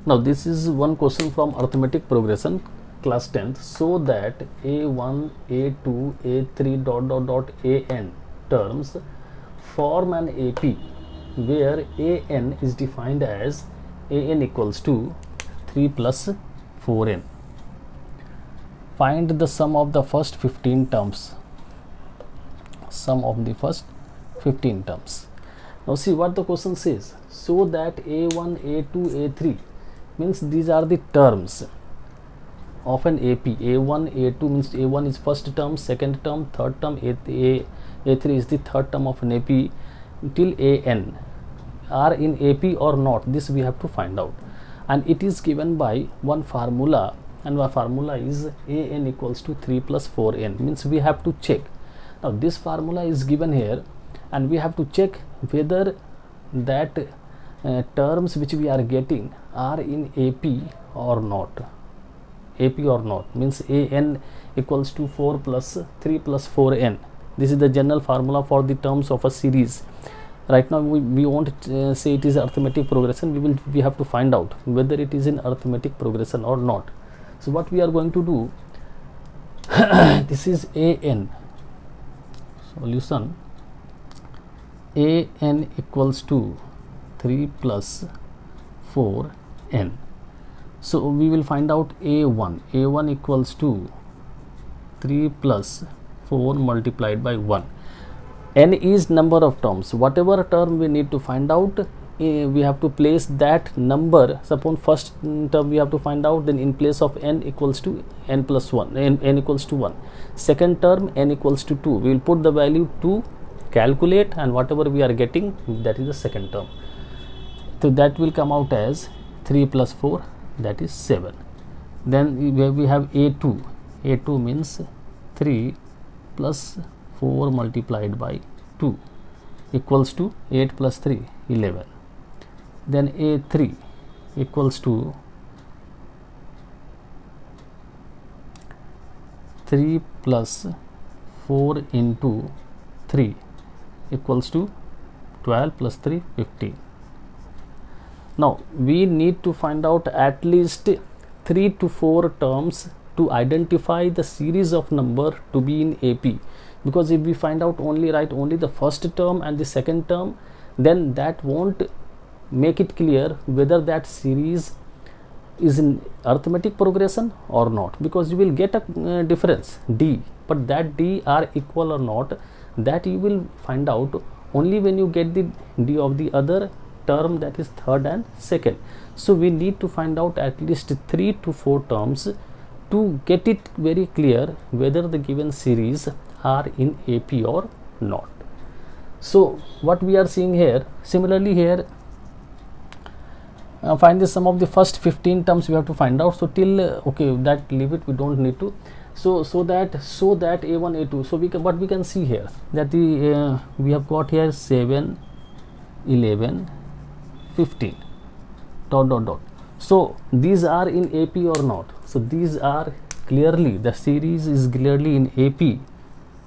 Now this is one question from arithmetic progression class 10th. So that a1, a2, a3 dot dot dot an terms form an AP where an is defined as an equals to 3 plus 4n. Find the sum of the first 15 terms. Sum of the first 15 terms. Now see what the question says. So that a1, a2, a3 means these are the terms of an AP. a1, a2 means a1 is first term, second term, third term, a3 is the third term of an AP till an are in AP or not. This we have to find out, and it is given by one formula, and our formula is an equals to 3 plus 4n. Means we have to check. Now this formula is given here, and we have to check whether that terms which we are getting are in AP or not. AP or not means an equals to 4 plus 3 plus 4n. This is the general formula for the terms of a series. Right now we won't say it is arithmetic progression. We have to find out whether it is in arithmetic progression or not. So what we are going to do, this is an solution. An equals to 3 plus 4n. So we will find out a1 equals to 3 plus 4 multiplied by 1. N is number of terms. Whatever term we need to find out, we have to place that number. Suppose first term we have to find out, then in place of n equals to n plus 1, n equals to 1. Second term n equals to 2. We will put the value 2, calculate, and whatever we are getting, that is the second term. So that will come out as 3 plus 4, that is 7. Then we have a2. a2 means 3 plus 4 multiplied by 2 equals to 8 plus 3, 11. Then a3 equals to 3 plus 4 into 3 equals to 12 plus 3, 15. Now we need to find out at least 3 to 4 terms to identify the series of number to be in AP, because if we find out write only the first term and the second term, then that won't make it clear whether that series is in arithmetic progression or not, because you will get a difference d, but that d are equal or not, that you will find out only when you get the d of the other term, that is third and second. So we need to find out at least 3 to 4 terms to get it very clear whether the given series are in AP or not. So what we are seeing here, similarly here, find the sum of the first 15 terms we have to find out. So till okay, that leave it, we don't need to. So that a1, a2, so what we can see here, that the we have got here 7, 11, 15 dot dot dot. So these are in AP or not? So these are clearly, the series is clearly in AP.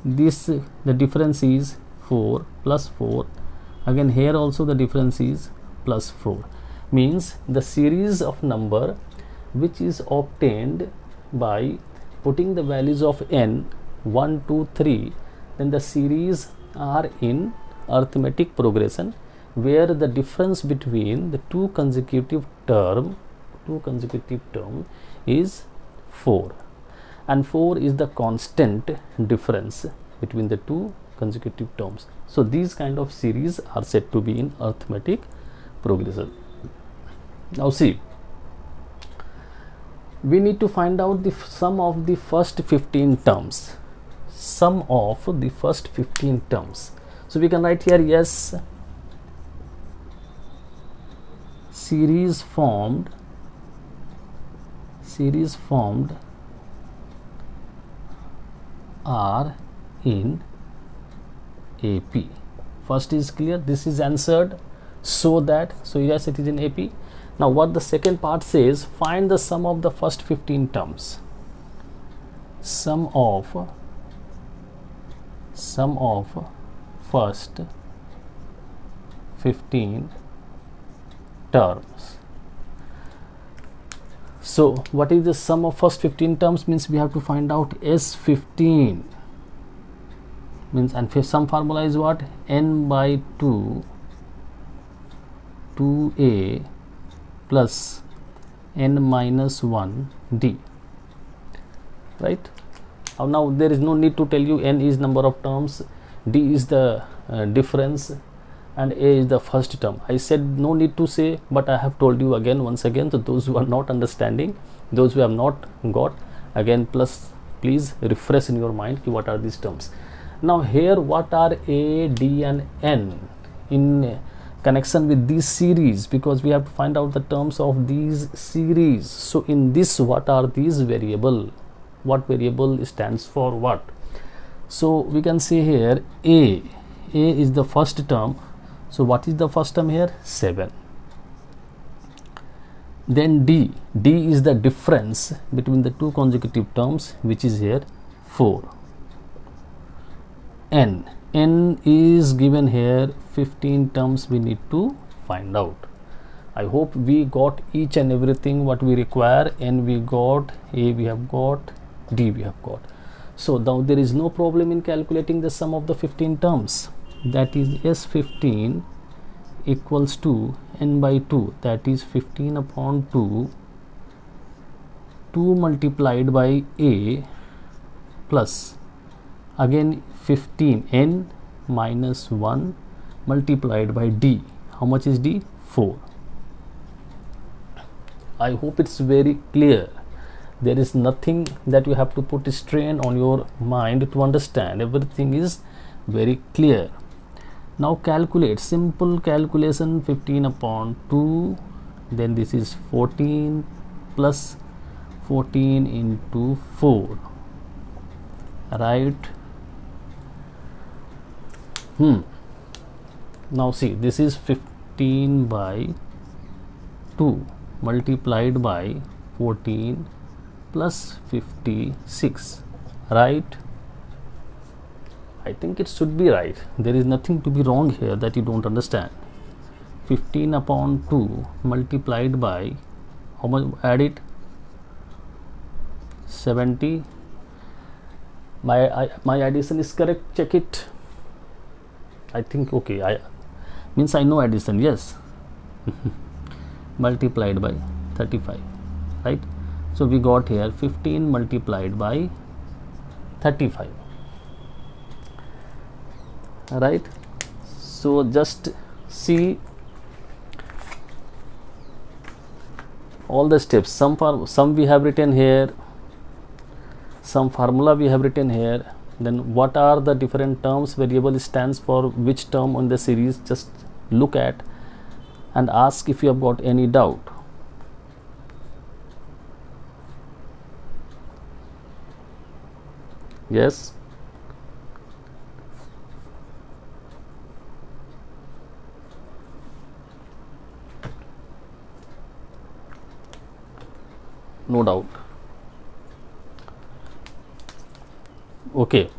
This the difference is 4 plus 4. Again here also the difference is plus 4. Means the series of number which is obtained by putting the values of n 1, 2, 3, then the series are in arithmetic progression, where the difference between the two consecutive term is 4, and 4 is the constant difference between the two consecutive terms. So these kind of series are said to be in arithmetic progression. Now see, we need to find out the sum of the first 15 terms. Sum of the first 15 terms. So we can write here, yes, series formed are in AP. First is clear, this is answered. So yes, it is in AP. Now what the second part says, find the sum of the first 15 terms. Sum of first 15 terms. So what is the sum of first 15 terms? Means we have to find out S15 means, and some formula is what? N by 2 2a plus n minus 1 d, right? Now there is no need to tell you n is number of terms, d is the difference, and a is the first term. I said no need to say, but I have told you again, once again, so those who are not understanding, those who have not got, again plus please refresh in your mind what are these terms. Now here what are a, d and n in connection with this series, because we have to find out the terms of these series. So in this, what are these variable, what variable stands for what? So we can say here a is the first term. So what is the first term here? 7. Then d is the difference between the two consecutive terms, which is here 4. n is given here 15 terms we need to find out. I hope we got each and everything what we require. N we got, a we have got, d we have got. So now there is no problem in calculating the sum of the 15 terms. That is S15 equals to n by 2, that is 15 upon 2 multiplied by a plus again 15 n minus 1 multiplied by d. How much is d? 4. I hope it's very clear. There is nothing that you have to put strain on your mind to understand. Everything is very clear. Now calculate, simple calculation, 15 upon 2, then this is 14 plus 14 into 4, right? Now see, this is 15 by 2 multiplied by 14 plus 56, right? I think it should be right. There is nothing to be wrong here that you don't understand. 15 upon 2 multiplied by, how much? Add it, 70. My addition is correct. Check it. I think okay. I know addition. Yes. Multiplied by 35, right? So we got here 15 multiplied by 35. Right? So just see all the steps. Some we have written here, some formula we have written here. Then what are the different terms, variable stands for which term on the series? Just look at and ask if you have got any doubt. Yes. No doubt. Okay,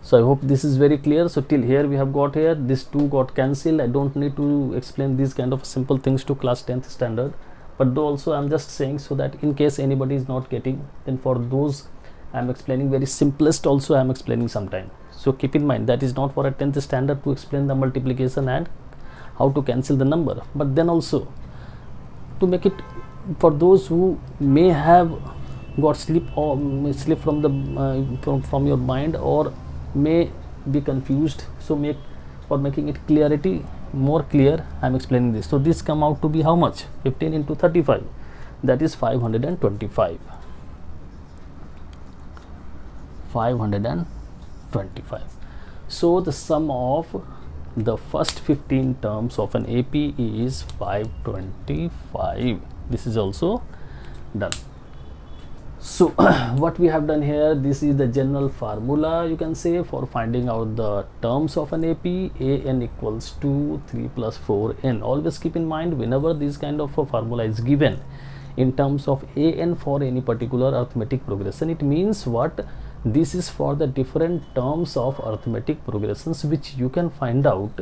so I hope this is very clear. So till here we have got here, this 2 got cancelled. I don't need to explain these kind of simple things to class 10th standard, but though also I'm just saying so that in case anybody is not getting, then for those I'm explaining very simplest also I'm explaining sometime. So keep in mind that is not for a 10th standard to explain the multiplication and how to cancel the number, but then also to make it for those who may have got slip or slip from the from your mind, or may be confused. So making it clarity more clear, I am explaining this. So this come out to be how much? 15 into 35, that is 525. 525. So the sum of the first 15 terms of an AP is 525. This is also done. So what we have done here, this is the general formula you can say for finding out the terms of an AP. an equals to 3 plus 4n. Always keep in mind whenever this kind of a formula is given in terms of an for any particular arithmetic progression, it means what? This is for the different terms of arithmetic progressions which you can find out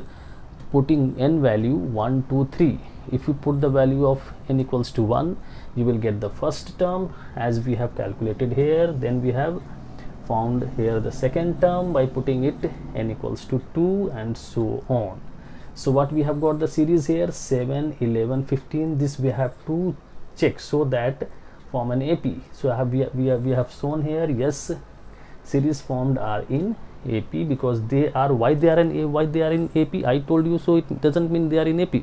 putting n value 1, 2, 3. if you put the value of n equals to 1, you will get the first term as we have calculated here. Then we have found here the second term by putting it n equals to 2 and so on. So what we have got the series here 7, 11, 15. This we have to check so that form an AP. So we have shown here, yes, series formed are in AP because they are, why they are in AP, I told you. So it doesn't mean they are in AP.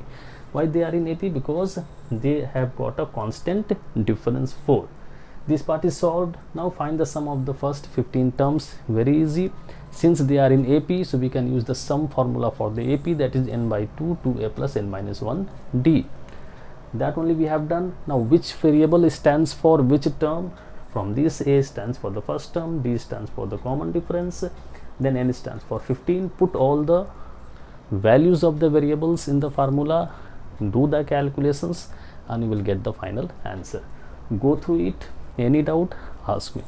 Why they are in AP? Because they have got a constant difference 4. This part is solved. Now find the sum of the first 15 terms. Very easy. Since they are in AP, so we can use the sum formula for the AP, that is n by 2 2a plus n minus 1 d. That only we have done. Now which variable stands for which term? From this, A stands for the first term, D stands for the common difference, then n stands for 15. Put all the values of the variables in the formula, do the calculations, and you will get the final answer. Go through it. Any doubt, ask me.